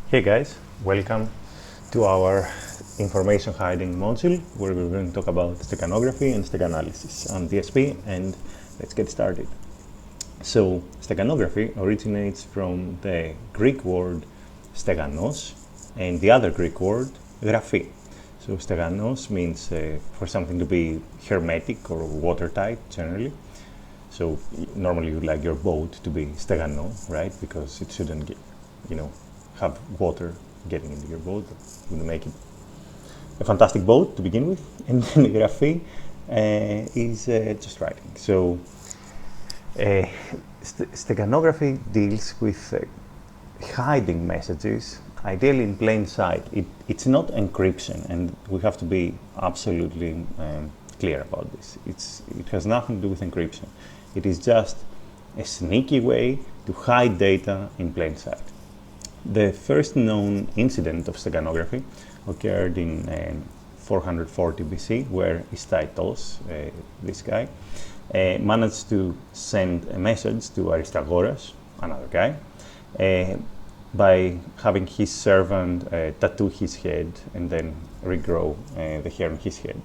Hey guys, welcome to our information hiding module where we're going to talk about steganography and steg analysis. I'm DSP and let's get started. So steganography originates from the Greek word steganos and the other Greek word graphy. So steganos means for something to be hermetic or watertight generally. So normally you'd like your boat to be stegano, right? Because it shouldn't get, have water getting into your boat. That would make it a fantastic boat to begin with. And then graphy is just writing. So steganography deals with hiding messages, ideally in plain sight. It's not encryption, and we have to be absolutely clear about this. It has nothing to do with encryption. It is just a sneaky way to hide data in plain sight. The first known incident of steganography occurred in 440 BC, where Staitos, this guy, managed to send a message to Aristagoras, another guy, by having his servant tattoo his head and then regrow the hair on his head.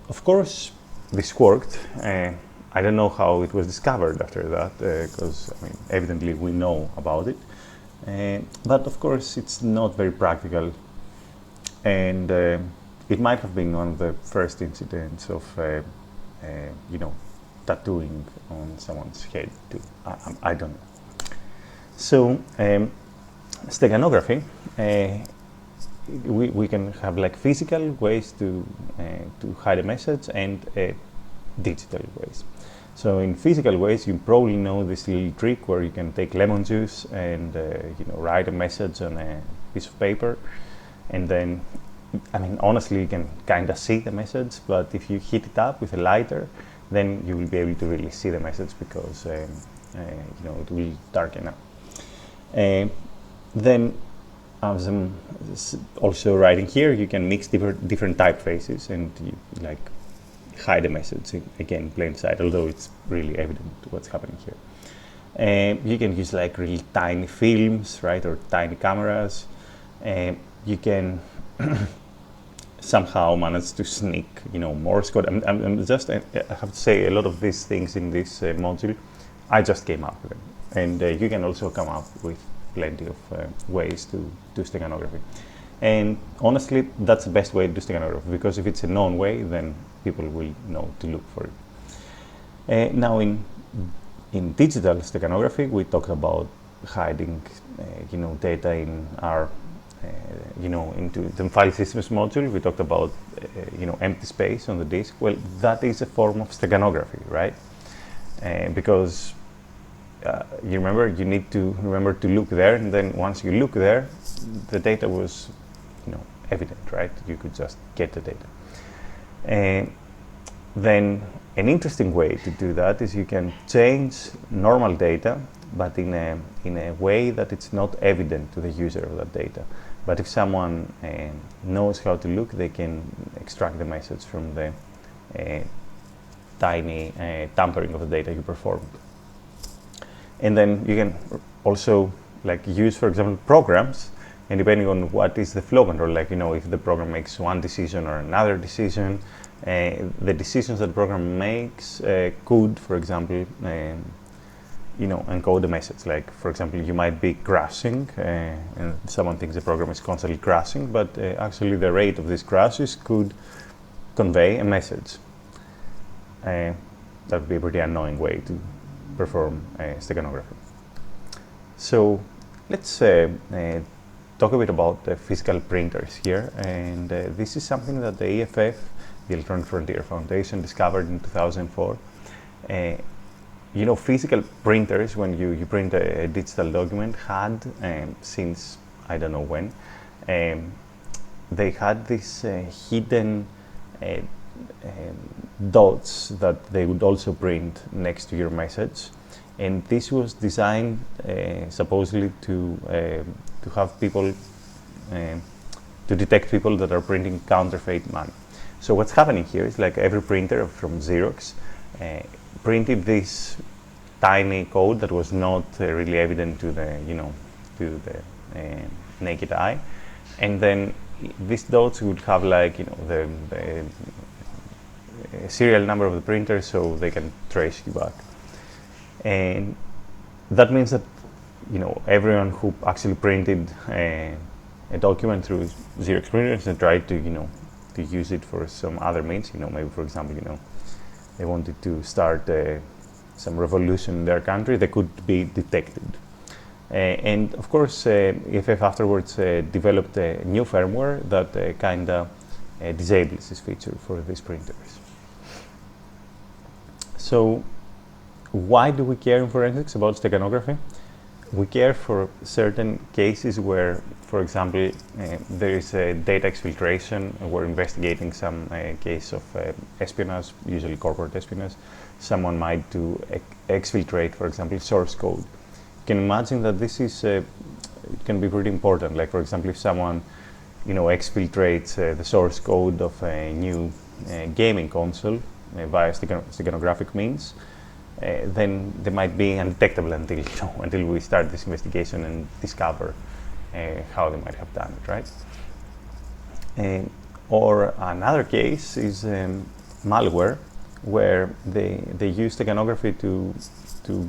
Of course, this worked. I don't know how it was discovered after that, because evidently we know about it. But of course, it's not very practical, and it might have been one of the first incidents of, tattooing on someone's head too. I don't know. So, steganography, we can have like physical ways to hide a message and digital ways. So in physical ways, you probably know this little trick where you can take lemon juice and write a message on a piece of paper, and then, honestly, you can kind of see the message, but if you heat it up with a lighter, then you will be able to really see the message because it will darken up. Then, as I'm also writing here, you can mix different typefaces and hide a message again in plain sight, although it's really evident what's happening here. You can use like really tiny films, right, or tiny cameras. You can somehow manage to sneak, Morse code. I have to say, a lot of these things in this module, I just came up with them, and you can also come up with plenty of ways to do steganography. And honestly, that's the best way to do steganography, because if it's a known way, then people will know to look for it. Now, in digital steganography, we talked about hiding, data in our, into the file systems module. We talked about, empty space on the disk. Well, that is a form of steganography, right? Because you need to remember to look there, and then once you look there, the data was evident, right? You could just get the data. Then an interesting way to do that is you can change normal data, but in a way that it's not evident to the user of that data. But if someone knows how to look, they can extract the message from the tiny tampering of the data you performed. And then you can also use, for example, programs. And depending on what is the flow control, if the program makes one decision or another decision, the decisions that the program makes could, for example, encode a message. Like, for example, you might be crashing, and someone thinks the program is constantly crashing, but actually the rate of these crashes could convey a message. That would be a pretty annoying way to perform steganography. So let's talk a bit about the physical printers here, and this is something that the EFF, the Electronic Frontier Foundation, discovered in 2004. Physical printers, when you print a digital document, had, since I don't know when, they had these hidden dots that they would also print next to your message. And this was designed supposedly to have people, to detect people that are printing counterfeit money. So what's happening here is every printer from Xerox printed this tiny code that was not really evident to the, to the naked eye, and then these dots would have like the serial number of the printer, so they can trace you back. And that means that everyone who actually printed a document through Xerox printers and tried to to use it for some other means, maybe for example they wanted to start some revolution in their country, they could be detected. And of course, EFF afterwards developed a new firmware that kind of disables this feature for these printers. So why do we care in forensics about steganography? We care for certain cases where, for example, there is a data exfiltration. We're investigating some case of espionage, usually corporate espionage. Someone might do exfiltrate, for example, source code. You can imagine that this is it can be pretty important. Like, for example, if someone exfiltrates the source code of a new gaming console via steganographic means, then they might be undetectable until we start this investigation and discover how they might have done it, right? Or another case is malware, where they use steganography to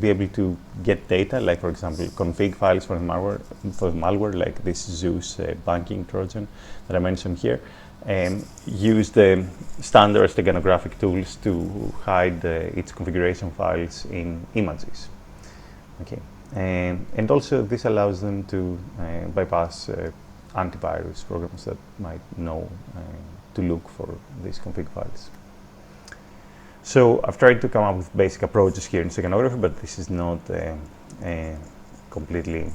be able to get data, like for example config files for the malware, like this Zeus banking Trojan that I mentioned here. Use the standard steganographic tools to hide its configuration files in images. Okay, and also this allows them to bypass antivirus programs that might know to look for these config files. So I've tried to come up with basic approaches here in steganography, but this is not completely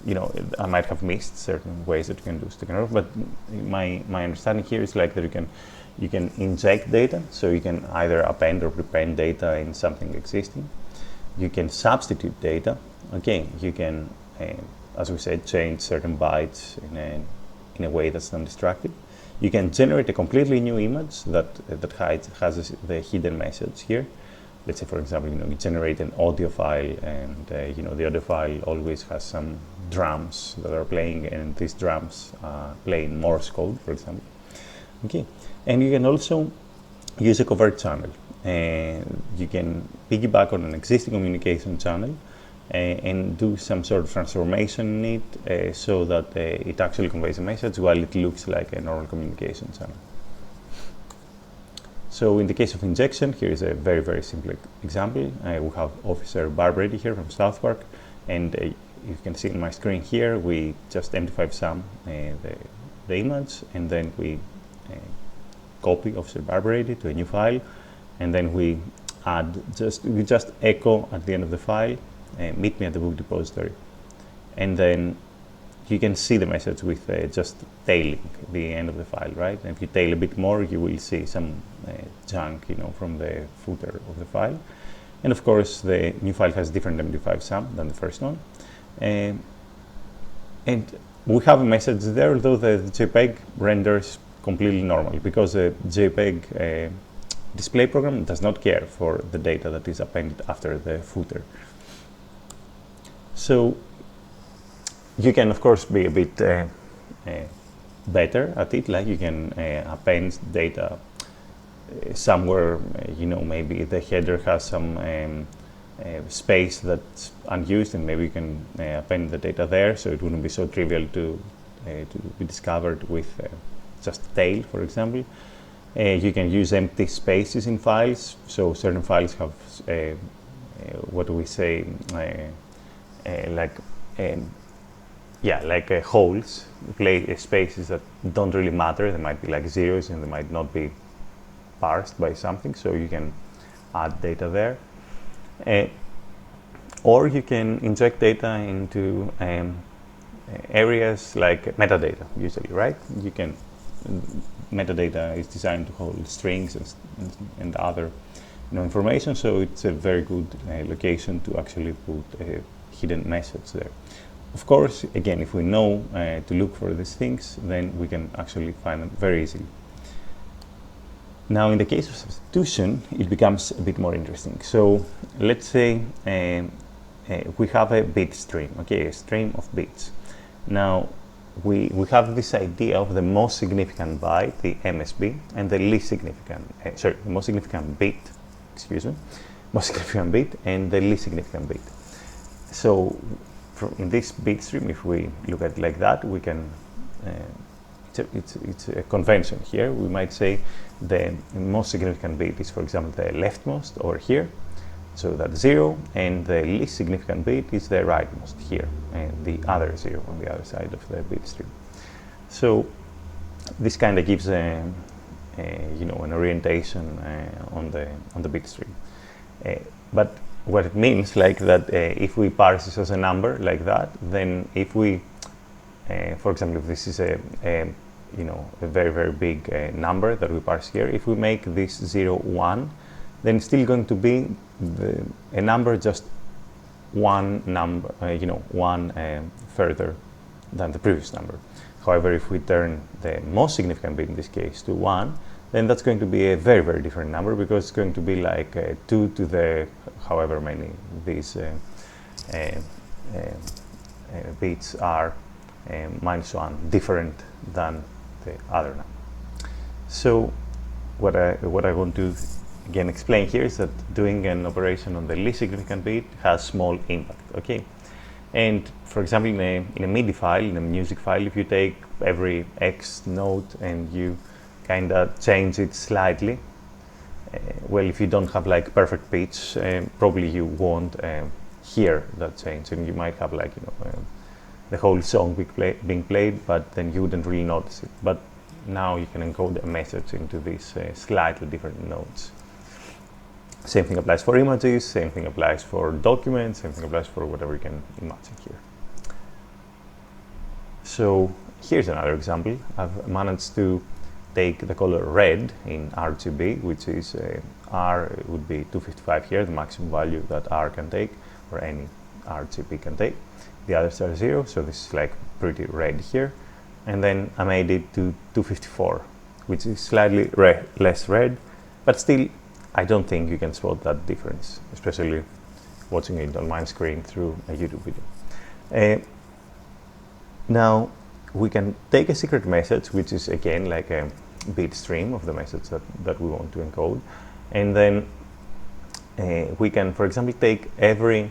I might have missed certain ways that you can do steganography, but my understanding here is like that you can inject data, so you can either append or prepend data in something existing. You can substitute data. Okay, you can, as we said, change certain bytes in a way that's non-destructive. You can generate a completely new image that has the hidden message here. Let's say, for example, you generate an audio file, and the audio file always has some drums that are playing, and these drums play in Morse code, for example. Okay, and you can also use a covert channel. You can piggyback on an existing communication channel and do some sort of transformation in it so that it actually conveys a message while it looks like a normal communication channel. So in the case of injection, here is a very, very simple example. We have Officer Barbrady here from South Park, and you can see on my screen here, we just MD5 the image, and then we copy Officer Barbrady to a new file, and then we just echo at the end of the file, meet me at the book depository, and then you can see the message with just tailing the end of the file, right? And if you tail a bit more, you will see some junk, from the footer of the file. And of course, the new file has different MD5 sum than the first one. And we have a message there, although the JPEG renders completely normal, because the JPEG display program does not care for the data that is appended after the footer. So you can, of course, be a bit better at it, like you can append data somewhere, maybe the header has some space that's unused, and maybe you can append the data there, so it wouldn't be so trivial to be discovered with just tail, for example. You can use empty spaces in files, so certain files have, what do we say, holes, spaces that don't really matter. They might be like zeros, and they might not be parsed by something, so you can add data there. Or you can inject data into areas like metadata, usually, right? Metadata is designed to hold strings and other information, so it's a very good location to actually put a hidden message there. Of course, again, if we know to look for these things, then we can actually find them very easily. Now, in the case of substitution, it becomes a bit more interesting. So let's say we have a bit stream, okay, a stream of bits. Now, we have this idea of the most significant byte, the MSB, and the least significant, the most significant bit, excuse me, most significant bit and the least significant bit. So, in this bit stream, if we look at it like that, we can, it's a convention here. We might say the most significant bit is, for example, the leftmost over here, so that's 0, and the least significant bit is the rightmost here, and the other 0 on the other side of the bit stream. So this kind of gives an orientation on the bit stream. But what it means, like that, if we parse this as a number like that, then if we, for example, if this is a very, very big number that we parse here, if we make this 0, 1, then it's still going to be a number just one number, one further than the previous number. However, if we turn the most significant bit in this case to 1, then that's going to be a very, very different number, because it's going to be like 2 to the however many these bits are minus 1, different than the other number. So what I want to again explain here is that doing an operation on the least significant bit has small impact, okay? And for example, in a MIDI file, in a music file, if you take every X note and you kind of change it slightly, well, if you don't have like perfect pitch, probably you won't hear that change, and you might have like the whole song being played, but then you wouldn't really notice it. But now you can encode a message into these slightly different notes. Same thing applies for images, same thing applies for documents, same thing applies for whatever you can imagine here. So here's another example. I've managed to take the color red in RGB, which is R would be 255 here, the maximum value that R can take, or any RGB can take. The others are 0, so this is like pretty red here. And then I made it to 254, which is slightly less red, but still I don't think you can spot that difference, especially watching it on my screen through a YouTube video. Now we can take a secret message, which is again like a bit stream of the message that we want to encode, and then we can, for example, take every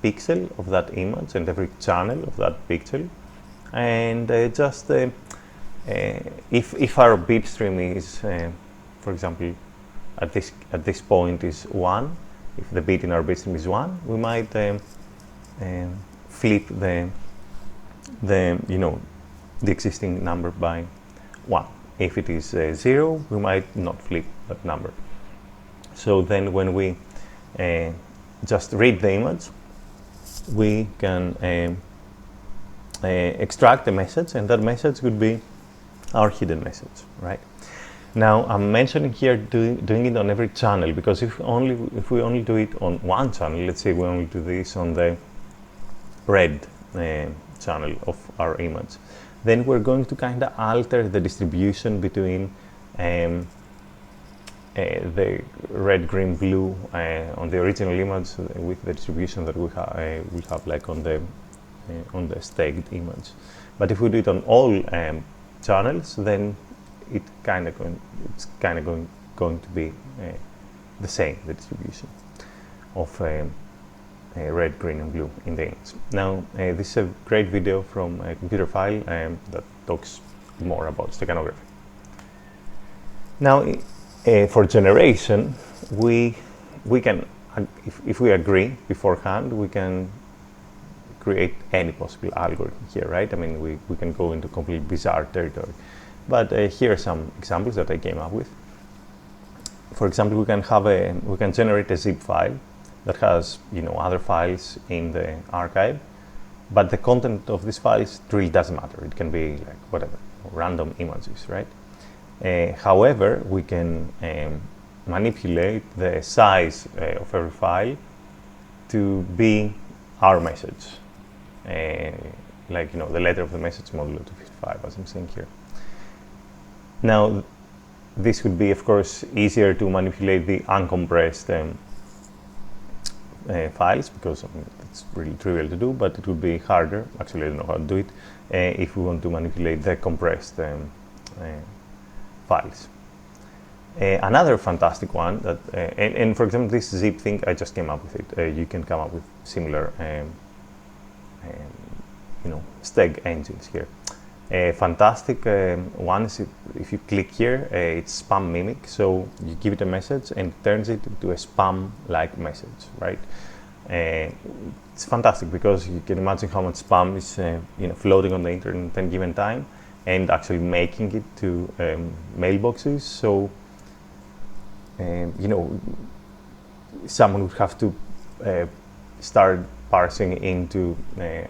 pixel of that image and every channel of that pixel, and just if our bit stream is, for example, at this point is 1, if the bit in our bit stream is 1, we might flip the existing number by 1. If it is 0, we might not flip that number. So then when we just read the image, we can extract a message, and that message would be our hidden message, right? Now I'm mentioning here doing it on every channel, because if we only do it on one channel, let's say we only do this on the red channel of our image, then we're going to kind of alter the distribution between the red, green, blue on the original image with the distribution that we have like on the Steg image. But if we do it on all channels, then it's kind of going to be the same, the distribution of red, green, and blue in the image. Now, this is a great video from a computer file that talks more about steganography. Now, for generation, we can, if we agree beforehand, we can create any possible algorithm here, right? I mean, we can go into complete bizarre territory. But here are some examples that I came up with. For example, we can generate a zip file that has other files in the archive, but the content of these files really doesn't matter. It can be like whatever, random images, right? However, we can manipulate the size of every file to be our message, like the letter of the message modulo 255, as I'm saying here. Now, this would be, of course, easier to manipulate the uncompressed files, because it's really trivial to do, but it would be harder, actually I don't know how to do it, if we want to manipulate the compressed files. Another fantastic one, that, and for example this zip thing, I just came up with it. You can come up with similar Steg engines here. A fantastic one is if you click here, it's spam mimic. So you give it a message and it turns it into a spam-like message, right? It's fantastic because you can imagine how much spam is floating on the internet at any given time, and actually making it to mailboxes. So someone would have to start parsing into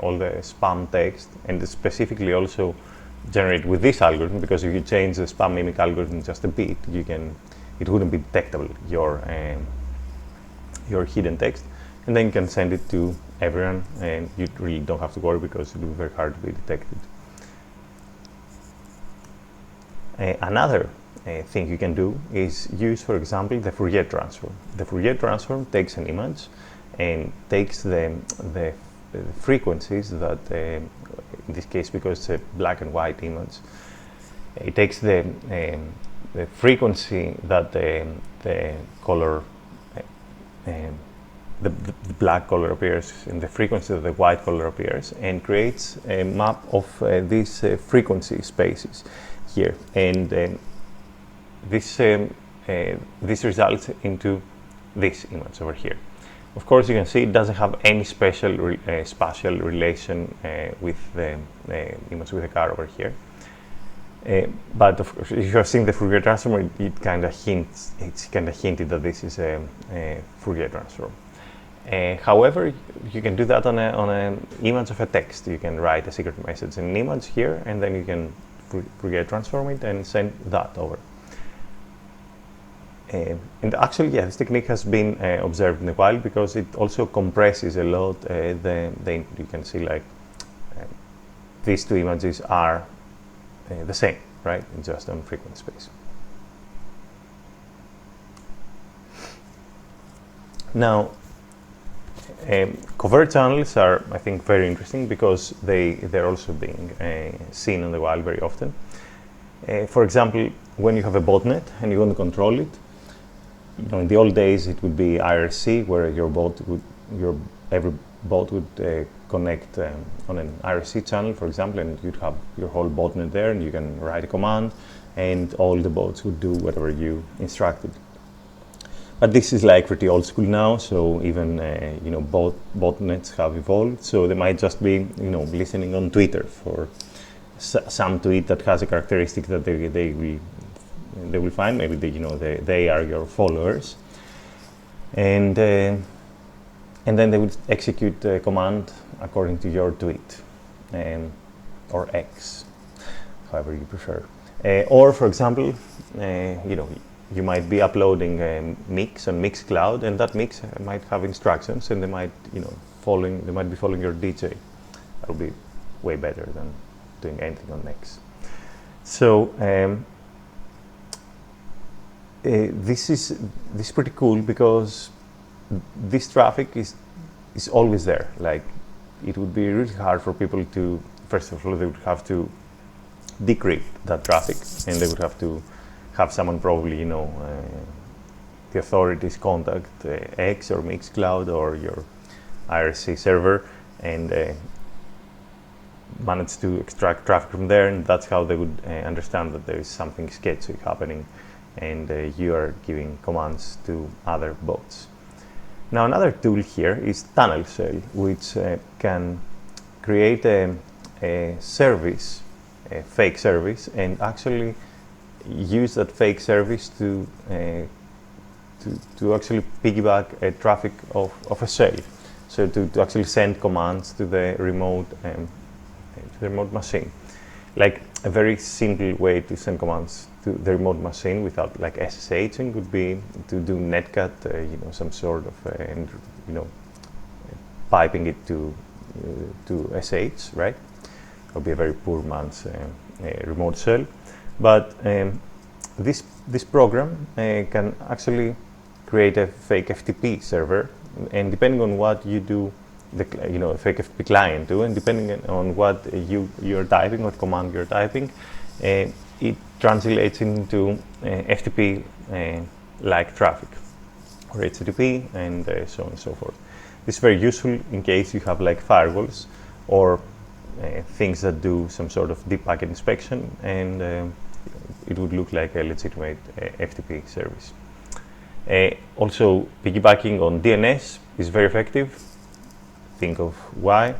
all the spam text, and specifically also generate with this algorithm, because if you change the spam mimic algorithm just a bit, it wouldn't be detectable, your hidden text, and then you can send it to everyone, and you really don't have to worry because it will be very hard to be detected. Another thing you can do is use, for example, the Fourier transform. The Fourier transform takes an image and takes the frequencies that, in this case, because it's a black and white image, it takes the frequency that the color, the black color appears, and the frequency that the white color appears, and creates a map of these frequency spaces here, and this results into this image over here. Of course, you can see it doesn't have any special spatial relation with the image with the car over here. But of course, if you have seen the Fourier transform, it kind of hints. It's kind of hinted that this is a Fourier transform. However, you can do that on an image of a text. You can write a secret message in an image here, and then you can Fourier transform it and send that over. And actually, yeah, this technique has been observed in the wild, because it also compresses a lot you can see, like, these two images are the same, right? Just on frequency space. Now, covert channels are, I think, very interesting because they're also being seen in the wild very often. For example, when you have a botnet and you want to control it, in the old days it would be IRC, where every bot would connect on an IRC channel, for example, and you'd have your whole botnet there, and you can write a command, and all the bots would do whatever you instructed. But this is like pretty old school now, so even botnets have evolved. So they might just be listening on Twitter for some tweet that has a characteristic that they will find. Maybe they are your followers, and then they would execute a command according to your tweet, or X, however you prefer. Or, for example, you might be uploading a mix on Mixcloud, and that mix might have instructions, and they might be following your DJ. That would be way better than doing anything on X. So this is pretty cool, because this traffic is always there. Like, it would be really hard for people to, first of all, they would have to decrypt that traffic, and they would have to have someone, probably, the authorities, contact X or Mixcloud or your IRC server, and manage to extract traffic from there, and that's how they would understand that there is something sketchy happening, and you are giving commands to other bots. Now, another tool here is Tunnel Shell, which can create a service, a fake service, and actually use that fake service to actually piggyback a traffic of a shell. So to actually send commands to the remote machine. Like, a very simple way to send commands to the remote machine without like SSHing would be to do netcat, some sort of piping it to SH, right? That would be a very poor man's remote shell. But this program can actually create a fake FTP server and depending on what you do, the FAKFP client do, and depending on what you're typing, what command you're typing, it translates into FTP like traffic, or HTTP, and so on and so forth. This is very useful in case you have like firewalls or things that do some sort of deep packet inspection, and it would look like a legitimate FTP service. Also, piggybacking on DNS is very effective. Think of why.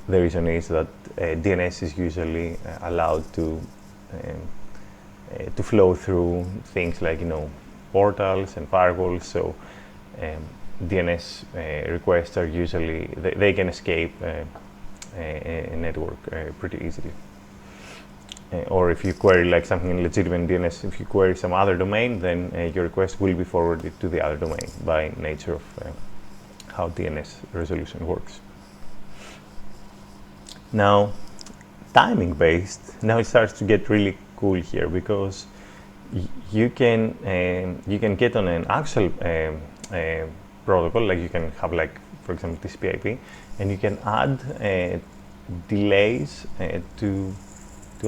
The reason is that DNS is usually allowed to flow through things like portals and firewalls. So DNS requests are usually they can escape a network pretty easily. Or if you query like something in legitimate DNS, if you query some other domain, then your request will be forwarded to the other domain by nature of how DNS resolution works. Now, timing based, now it starts to get really cool here, because you can get on an actual protocol, like you can have like, for example, TCP/IP, and you can add delays to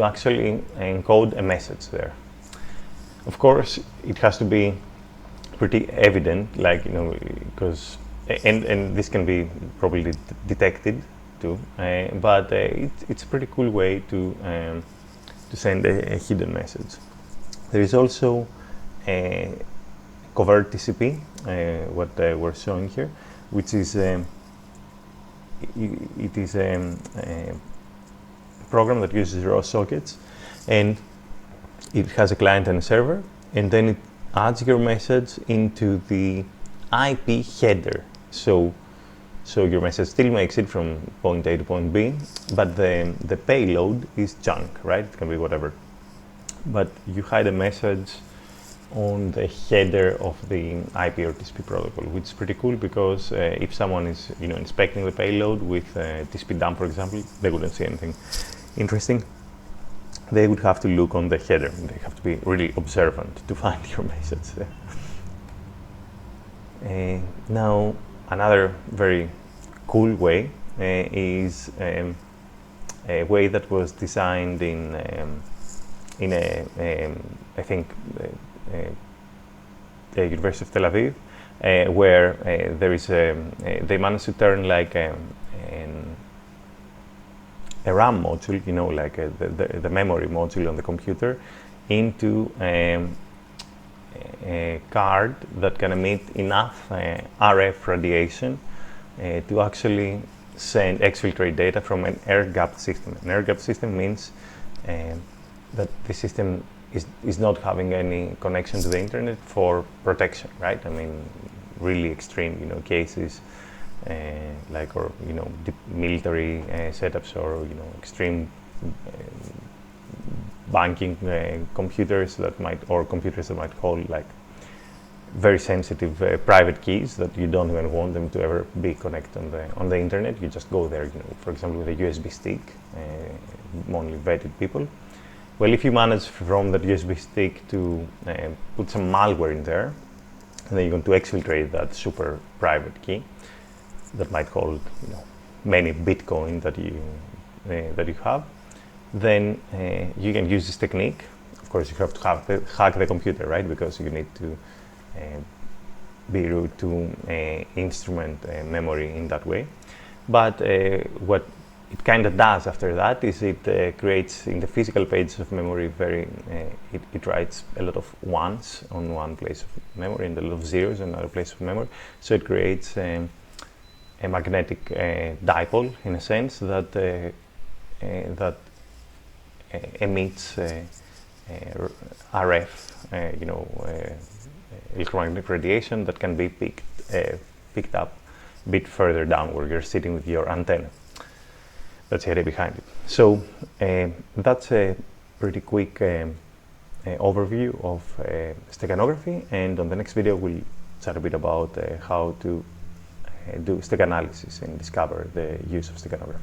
actually encode a message there. Of course, it has to be pretty evident, like because and this can be probably detected too, but it's a pretty cool way to send a hidden message. There is also a covert TCP, what we're showing here, which is it is a program that uses raw sockets, and it has a client and a server, and then it adds your message into the IP header. So your message still makes it from point A to point B, but the payload is junk, right? It can be whatever. But you hide a message on the header of the IP or TCP protocol, which is pretty cool, because if someone is inspecting the payload with TCP dump, for example, they wouldn't see anything interesting. They would have to look on the header. They have to be really observant to find your message. Now, another very cool way is a way that was designed in I think the University of Tel Aviv, where there is they managed to turn like a RAM module, like the memory module on the computer, into a card that can emit enough RF radiation to actually exfiltrate data from an air-gapped system. An air-gapped system means that the system is not having any connection to the internet for protection, right? I mean, really extreme, cases like, or military setups, or extreme banking computers that might hold like very sensitive private keys that you don't even want them to ever be connected on the internet. You just go there, for example, with a USB stick, only vetted people. Well, if you manage from that USB stick to put some malware in there, and then you're going to exfiltrate that super private key that might hold many Bitcoin that you have, then you can use this technique. Of course, you have to hack the computer, right? Because you need to be root to instrument memory in that way. But what it kind of does after that is it creates in the physical pages of memory it writes a lot of ones on one place of memory and a lot of zeros on another place of memory. So it creates a magnetic dipole, in a sense, that emits RF, electromagnetic radiation that can be picked up a bit further down where you're sitting with your antenna. That's the idea behind it. So that's a pretty quick overview of steganography, and on the next video we'll chat a bit about how to do Steg analysis and discover the use of steganography.